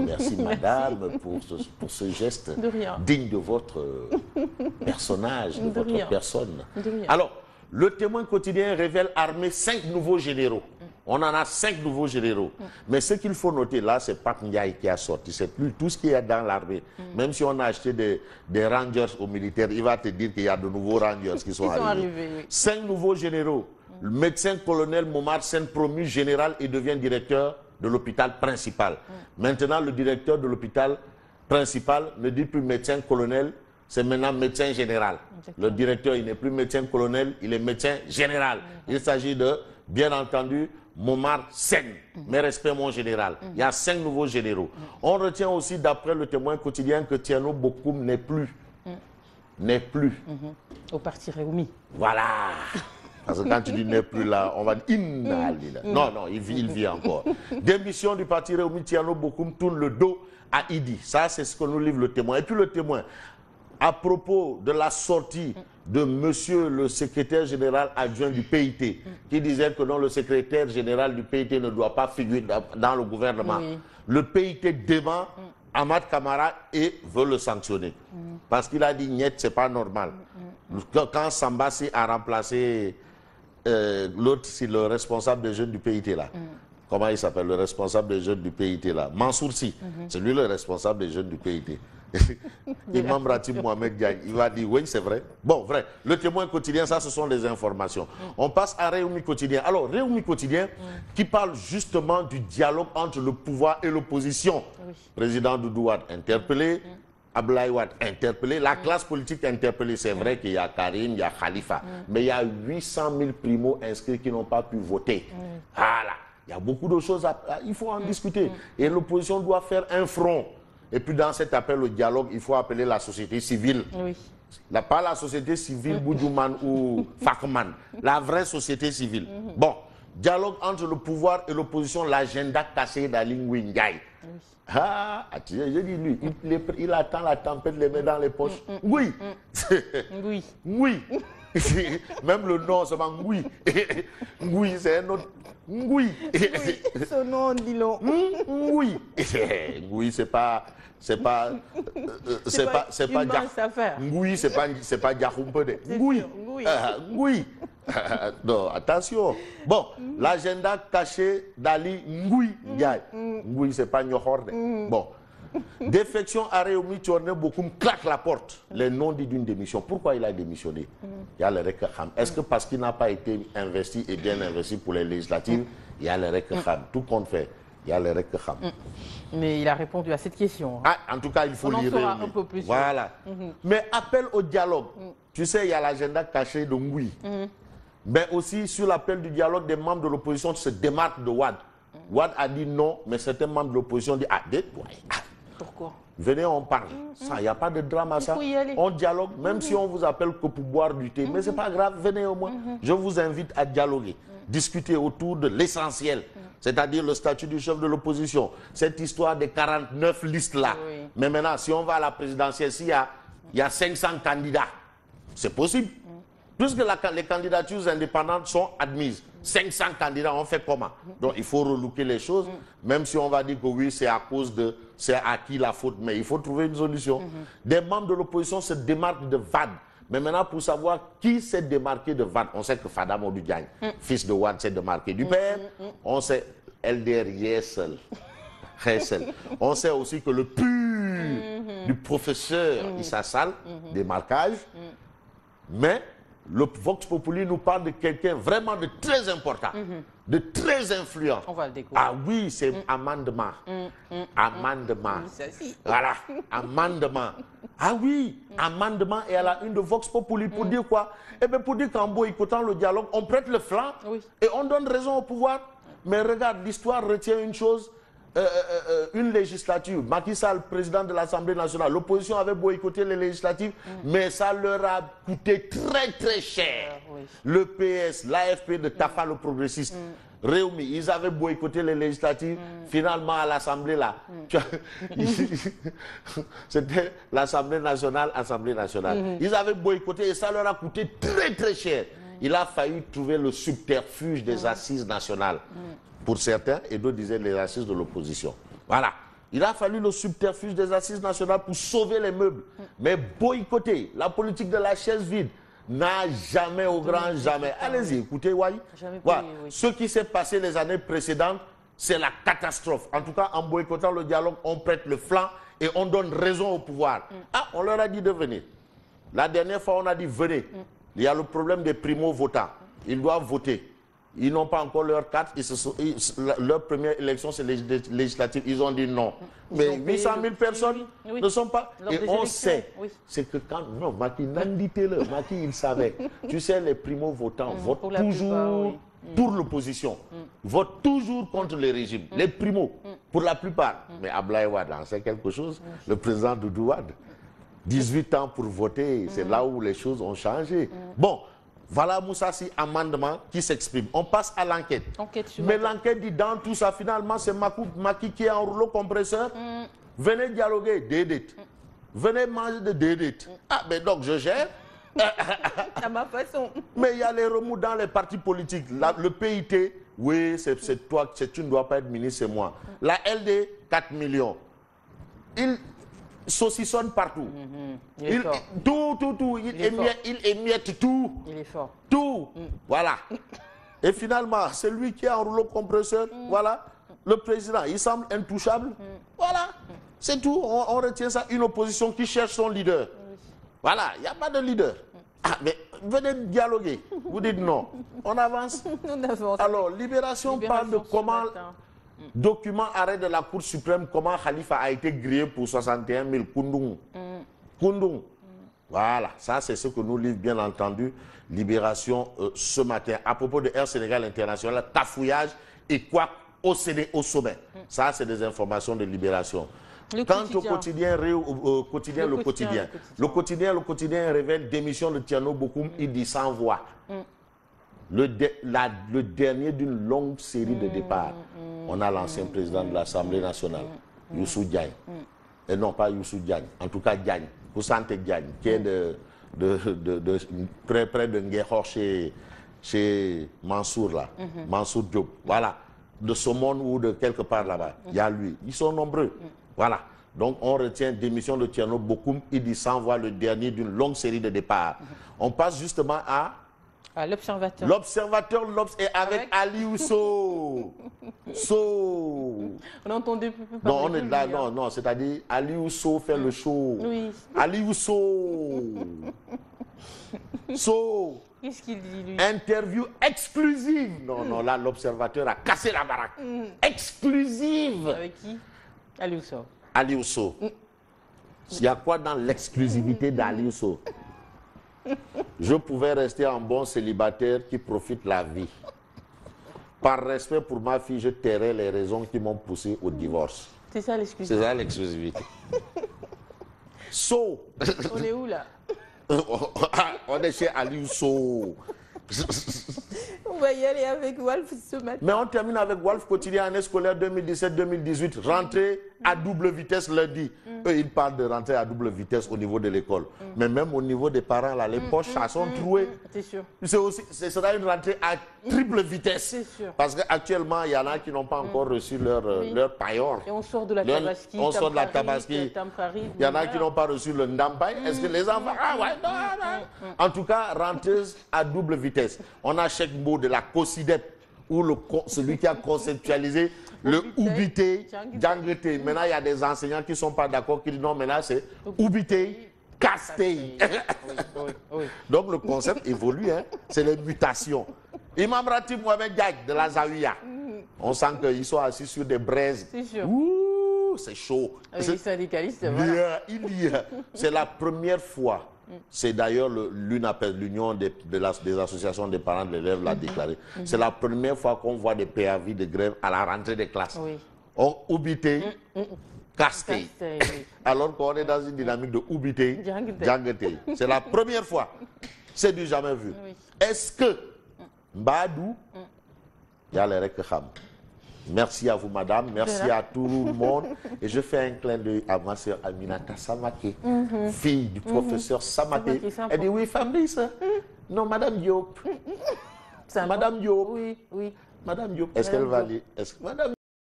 Merci madame pour ce geste digne de votre personnage, de votre personne. Alors, le Témoin quotidien révèle armer 5 nouveaux généraux. On en a 5 nouveaux généraux. Mais ce qu'il faut noter là, c'est Pape Ndiaye qui a sorti. C'est plus tout ce qu'il y a dans l'armée. Même si on a acheté des rangers aux militaires, il va te dire qu'il y a de nouveaux rangers qui sont arrivés. Oui. 5 nouveaux généraux. Le médecin colonel Momar Sen promu général et devient directeur de l'hôpital principal. Maintenant, le directeur de l'hôpital principal ne dit plus médecin colonel, c'est maintenant médecin général. Le directeur, il n'est plus médecin colonel, il est médecin général. Il s'agit de, bien entendu, Momar Sen. Mes respects, mon général. Il y a 5 nouveaux généraux. On retient aussi, d'après le Témoin quotidien, que Thierno Bokoum n'est plus. N'est plus. Au parti Réumi. Voilà. Parce que quand tu dis n'est plus là, on va dire non, non, il vit encore. Démission du parti Réumi, Thierno Bokoum tourne le dos à Idi. Ça, c'est ce que nous livre le Témoin. Et puis le Témoin, à propos de la sortie de monsieur le secrétaire général adjoint du PIT, qui disait que non, le secrétaire général du PIT ne doit pas figurer dans le gouvernement. Le PIT dément Ahmad Kamara et veut le sanctionner. Parce qu'il a dit niet, c'est pas normal. Quand Sambassi a remplacé l'autre, c'est le responsable des jeunes du PIT là. Comment il s'appelle, le responsable des jeunes du PIT là? Mansour Sy. C'est lui le responsable des jeunes du PIT. Imam Ratib Mohamed Diagne, il va dire oui, c'est vrai. Bon, vrai. Le Témoin quotidien, ça, ce sont des informations. On passe à Réumi quotidien. Alors, Réumi quotidien, qui parle justement du dialogue entre le pouvoir et l'opposition. Président Doudou Wade interpellé, Abdoulaye Wade interpellé, la classe politique interpellée. C'est vrai qu'il y a Karim, il y a Khalifa, mais il y a 800 000 primo-inscrits qui n'ont pas pu voter. Voilà. Il y a beaucoup de choses, il faut en discuter. Et l'opposition doit faire un front. Et puis dans cet appel au dialogue, il faut appeler la société civile. Pas la société civile Boudjouman ou Fakman, la vraie société civile. Bon, dialogue entre le pouvoir et l'opposition, l'agenda caché d'Ali Ndiaye. Ah, j'ai dit lui, il attend la tempête, les met dans les poches. Oui. Oui. Oui. Même le nom, c'est pas Ngui. Ngui, c'est un autre. Ngui. Son nom, dis-le. Ngui. Ngui, c'est pas Ngui, c'est pas Diakhoumpede. Ngui. Ngui. Non, attention. Bon, l'agenda caché d'Ali Ngui Ndiaye. Ngui, c'est pas Nyohorde. Bon. Défection à Réumi, Thierno Bokoum claque la porte. Les noms dits d'une démission. Pourquoi il a démissionné? Il y a le Rekham. Est-ce que parce qu'il n'a pas été investi et bien investi pour les législatives? Il y a le Rekham. Tout compte fait, il y a le Rekham. Mais il a répondu à cette question. Ah, en tout cas, il faut lire. On en saura un peu plus. Voilà. Mais appel au dialogue. Tu sais, il y a l'agenda caché de Ngui. Mais aussi, sur l'appel du dialogue, des membres de l'opposition se démarquent de Wade. Wade a dit non, mais certains membres de l'opposition disent pourquoi? Venez, on parle. Ça, il n'y a pas de drame à ça. On dialogue, même si on vous appelle que pour boire du thé. Mais ce n'est pas grave, venez au moins. Je vous invite à dialoguer, discuter autour de l'essentiel, c'est-à-dire le statut du chef de l'opposition. Cette histoire des 49 listes-là. Mais maintenant, si on va à la présidentielle, s'il y a 500 candidats, c'est possible. Puisque les candidatures indépendantes sont admises. 500 candidats, on fait comment? Donc il faut relooker les choses, même si on va dire que oui, c'est à cause de... C'est à qui la faute, mais il faut trouver une solution. Des membres de l'opposition se démarquent de Wade. Mais maintenant, pour savoir qui s'est démarqué de Wade, on sait que Fada Modou Diagne, fils de Wade, s'est démarqué du père. On sait LDR Yessel. On sait aussi que le pur du professeur Issa Sall, démarquage. Mais le Vox Populi nous parle de quelqu'un vraiment de très important, de très influent. On va le découvrir. Ah oui, c'est amendement. Amendement. Voilà, amendement. Ah oui, amendement et à la une de Vox Populi pour dire quoi? Eh bien pour dire qu'en boycottant le dialogue, on prête le flanc et on donne raison au pouvoir. Mais regarde, l'histoire retient une chose. Une législature, Macky Sall, président de l'Assemblée nationale, l'opposition avait boycotté les législatives, mais ça leur a coûté très très cher. Le PS, l'AFP de Tafa le progressiste, Réumi, ils avaient boycotté les législatives, finalement à l'Assemblée là, c'était l'Assemblée nationale, ils avaient boycotté et ça leur a coûté très très cher. Il a failli trouver le subterfuge des assises nationales. Pour certains, et d'autres disaient les assises de l'opposition. Voilà. Il a fallu le subterfuge des assises nationales pour sauver les meubles. Mais boycotter la politique de la chaise vide n'a jamais, au grand jamais. Allez-y, écoutez, ouais. Oui. Ce qui s'est passé les années précédentes, c'est la catastrophe. En tout cas, en boycottant le dialogue, on prête le flanc et on donne raison au pouvoir. Ah, on leur a dit de venir. La dernière fois, on a dit venez. Il y a le problème des primo-votants. Ils doivent voter. Ils n'ont pas encore leur carte. Leur première élection, c'est législative. Ils ont dit non. Mais 800 000 personnes ne sont pas... Et on sait. C'est que quand... Non, Macky, n'inditez-le. Macky, il savait. Tu sais, les primo-votants votent toujours pour l'opposition. Votent toujours contre les régimes. Les primos, pour la plupart. Mais Ablaye Wade, c'est quelque chose. Le président Doudou Wade, 18 ans pour voter. C'est là où les choses ont changé. Bon... Voilà Moussassi, amendement qui s'exprime. On passe à l'enquête. Mais l'enquête dit dans tout ça, finalement, c'est Macky qui est en rouleau compresseur. Venez dialoguer, dédit. Venez manger de dédit. Ah, mais donc je gère. À ma façon. Mais il y a les remous dans les partis politiques. Le PIT, oui, c'est toi, tu ne dois pas être ministre, c'est moi. La LD, 4 millions. Il saucissonne partout. Il est fort. Tout. Il émiette tout. Il est fort. Tout. Voilà. Et finalement, c'est lui qui est en rouleau compresseur. Voilà. Le président, il semble intouchable. Voilà. C'est tout. On retient ça. Une opposition qui cherche son leader. Voilà. Il n'y a pas de leader. Ah, mais venez dialoguer. Vous dites non. On avance. On avance. Alors, Libération parle de comment... Document arrêt de la Cour suprême, comment Khalifa a été grillé pour 61 000 Koundoung. Koundoung. Voilà, ça c'est ce que nous livre bien entendu Libération ce matin. À propos de Air Sénégal International, tafouillage et quoi au sommet. Ça c'est des informations de Libération. Quant au quotidien, le quotidien révèle démission de Tiano Bokoum, il dit sans voix. Le dernier d'une longue série de départs. On a l'ancien président de l'Assemblée nationale, Youssou Diagne. Et non, pas Youssou Diagne, en tout cas Diagne, Koussante Diagne, qui est près de Nguéhor chez Mansour, là. Mansour Diop. Voilà. De Somone ou de quelque part là-bas. Il y a lui. Ils sont nombreux. Voilà. Donc on retient démission de Tiano Bokoum, il dit sans voix, le dernier d'une longue série de départs. On passe justement à l'Observateur. L'Observateur, est avec Ali Ousso. On n'entendait plus parler. Non, on est là, non, c'est-à-dire Ali Ousso fait le show. Oui. Ali Ousso. Qu'est-ce qu'il dit, lui? Interview exclusive. Non, là, l'Observateur a cassé la baraque. Exclusive. Avec qui? Ali Ousso. Ali Ousso. Il y a quoi dans l'exclusivité d'Ali Ousso? Je pouvais rester un bon célibataire qui profite la vie. Par respect pour ma fille, je tairai les raisons qui m'ont poussé au divorce. C'est ça l'exclusivité. C'est ça l'exclusivité. On est où là? On est chez Ali So. On va y aller avec Wolf ce matin. Mais on termine avec Wolf quotidien année scolaire 2017-2018. Rentrée à double vitesse lundi. Eux, ils parlent de rentrée à double vitesse au niveau de l'école. Mais même au niveau des parents, là, les poches, ça sont trouées. C'est sûr. Ce sera une rentrée à triple vitesse. C'est sûr. Parce qu'actuellement, il y en a qui n'ont pas encore reçu leur paillor. Et on sort de la Tabaski. On sort de la Tabaski. Il y en a qui n'ont pas reçu le Ndambay. Est-ce que les enfants... Ah ouais, non. En tout cas, rentreuse à double vitesse. On a chaque mot de la COSIDEP, ou celui qui a conceptualisé le Oubité, Djangete. Maintenant, il y a des enseignants qui ne sont pas d'accord, qui disent non, maintenant c'est Oubité, Castey. Donc le concept évolue, hein? C'est les mutations. Imam Ratib Mohamed Diagne de la Zawiya. On sent qu'ils sont assis sur des braises. C'est sûr. Ouh, c'est chaud. Les syndicalistes, voilà. C'est la première fois. C'est d'ailleurs l'Union des associations des parents de l'élève l'a déclaré. C'est la première fois qu'on voit des préavis de grève à la rentrée des classes. Oui. On oubité, casté. Alors qu'on est dans une dynamique de oubité, djangete. C'est la première fois. C'est du jamais vu. Oui. Est-ce que Mbadou, il y a les Rekham. Merci à vous, madame. Merci à tout le monde. Et je fais un clin d'œil à ma soeur Aminata Samaké, fille du professeur Samaké. Elle dit oui, Fabrice. Non, madame Diop. Madame Diop. Oui. Madame Diop. Est-ce qu'elle va aller? Madame